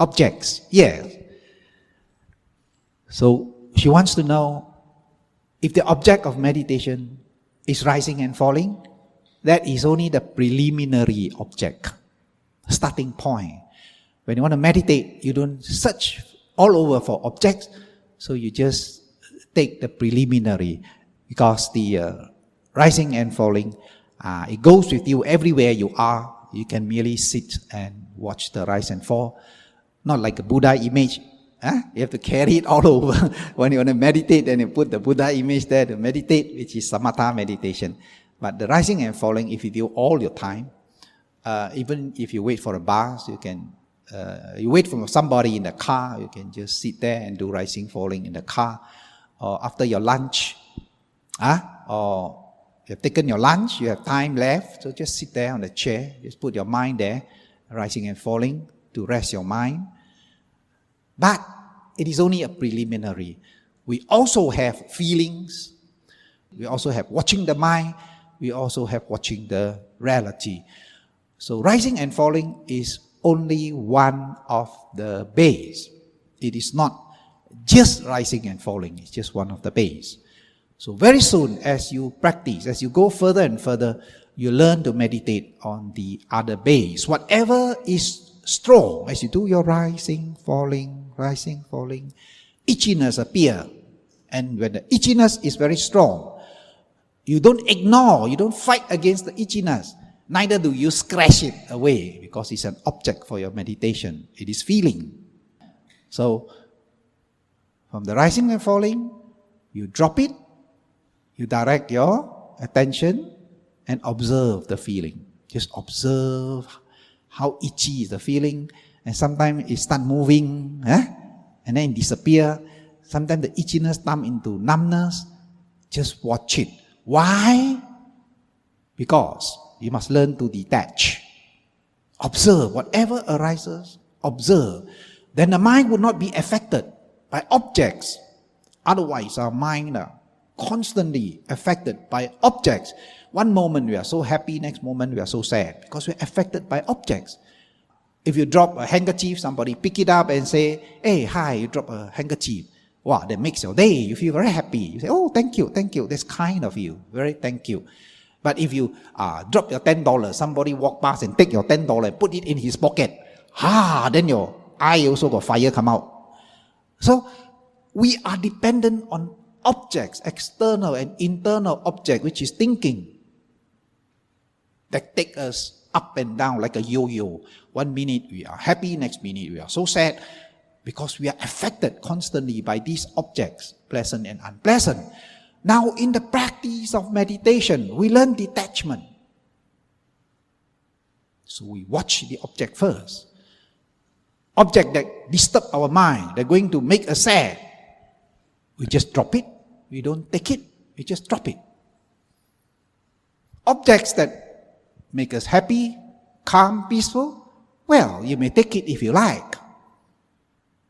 objects. Yes. So she wants to know if the object of meditation is rising and falling. That is only the preliminary object, starting point. When you want to meditate, you don't search all over for objects, so you just take the preliminary, because the rising and falling, it goes with you everywhere you are. You can merely sit and watch the rise and fall, not like a Buddha image. You have to carry it all over. When you want to meditate, then you put the Buddha image there to meditate, which is samatha meditation. But the rising and falling, if you do all your time, even if you wait for a bus, you can, you wait for somebody in the car, you can just sit there and do rising, falling in the car. Or after your lunch, or you have taken your lunch, you have time left, so just sit there on the chair, just put your mind there, rising and falling, to rest your mind. But it is only a preliminary. We also have feelings, we also have watching the mind, we also have watching the reality. So rising and falling is only one of the base. It is not just rising and falling, it's just one of the base. So very soon as you practice, as you go further and further, you learn to meditate on the other base. Whatever is strong, as you do your rising, falling, itchiness appear. And when the itchiness is very strong, you don't ignore, you don't fight against the itchiness. Neither do you scratch it away, because it's an object for your meditation. It is feeling. So, from the rising and falling, you drop it, you direct your attention and observe the feeling. Just observe how itchy is the feeling, and sometimes it start moving, and then it disappear. Sometimes the itchiness turn into numbness. Just watch it. Why? Because you must learn to detach. Observe whatever arises, observe. Then the mind would not be affected by objects. Otherwise, our mind are constantly affected by objects. One moment we are so happy, next moment we are so sad, because we are affected by objects. If you drop a handkerchief, somebody pick it up and say, hey, hi, you drop a handkerchief. Wow, that makes your day. You feel very happy. You say, oh, thank you. That's kind of you. Very thank you. But if you drop your $10, somebody walk past and take your $10 and put it in his pocket, then your eye also got fire come out. So, we are dependent on objects, external and internal object, which is thinking, that take us up and down like a yo-yo. 1 minute we are happy, next minute we are so sad, because we are affected constantly by these objects, pleasant and unpleasant. Now, in the practice of meditation, we learn detachment. So we watch the object first. Object that disturb our mind, they're going to make us sad. We just drop it. We don't take it. We just drop it. Objects that make us happy, calm, peaceful, well, you may take it if you like.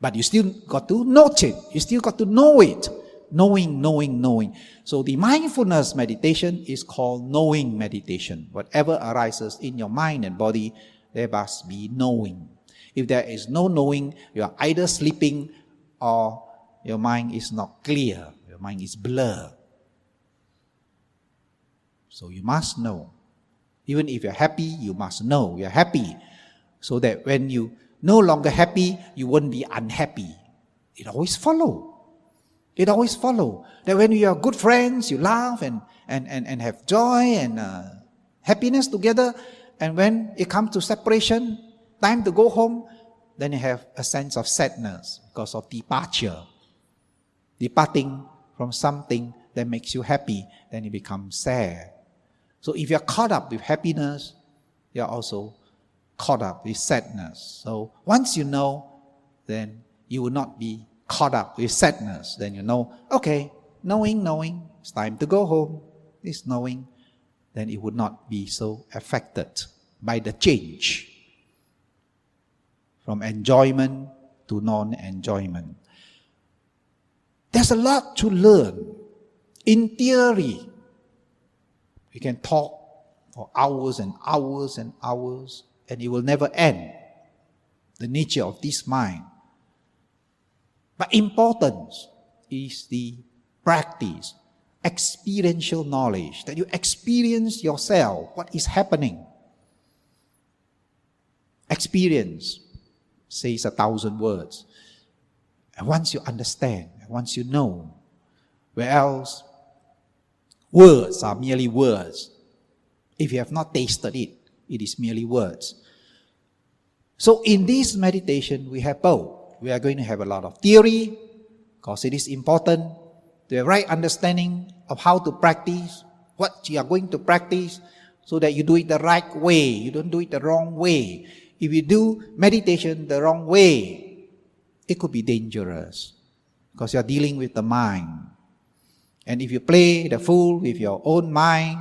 But you still got to note it. You still got to know it. Knowing. So the mindfulness meditation is called knowing meditation. Whatever arises in your mind and body, there must be knowing. If there is no knowing, you are either sleeping or your mind is not clear. Your mind is blurred. So you must know. Even if you're happy, you must know you're happy. So that when you no longer happy, you won't be unhappy. It always follows. It always follows. That when you are good friends, you laugh and have joy and happiness together. And when it comes to separation, time to go home, then you have a sense of sadness because of departure. Departing from something that makes you happy, then you become sad. So if you're caught up with happiness, you're also caught up with sadness. So once you know, then you will not be caught up with sadness. Then you know, okay, knowing, it's time to go home. It's knowing, then it would not be so affected by the change from enjoyment to non-enjoyment. There's a lot to learn. In theory, we can talk for hours and hours and hours, and it will never end. the nature of this mind. But important is the practice, experiential knowledge, that you experience yourself, what is happening. Experience says 1,000 words. And once you understand, once you know, where else words are merely words. If you have not tasted it, it is merely words. So in this meditation, we have both. We are going to have a lot of theory, because it is important to have right understanding of how to practice, what you are going to practice, so that you do it the right way. You don't do it the wrong way. If you do meditation the wrong way, it could be dangerous, because you are dealing with the mind. And if you play the fool with your own mind,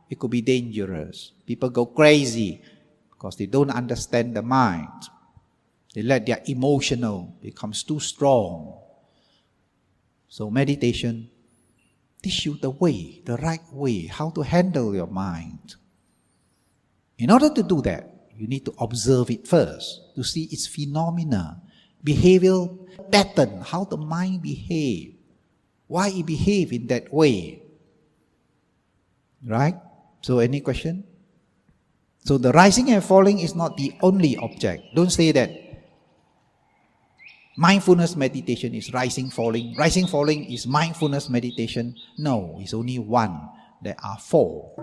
it could be dangerous. People go crazy because they don't understand the mind. They let their emotional becomes too strong. So meditation teach you the way, the right way, how to handle your mind. In order to do that, you need to observe it first, to see its phenomena, behavioral pattern, how the mind behaves, why it behaves in that way. Right? So any question? So the rising and falling is not the only object. Don't say that mindfulness meditation is rising, falling is mindfulness meditation. No, it's only one. There are four.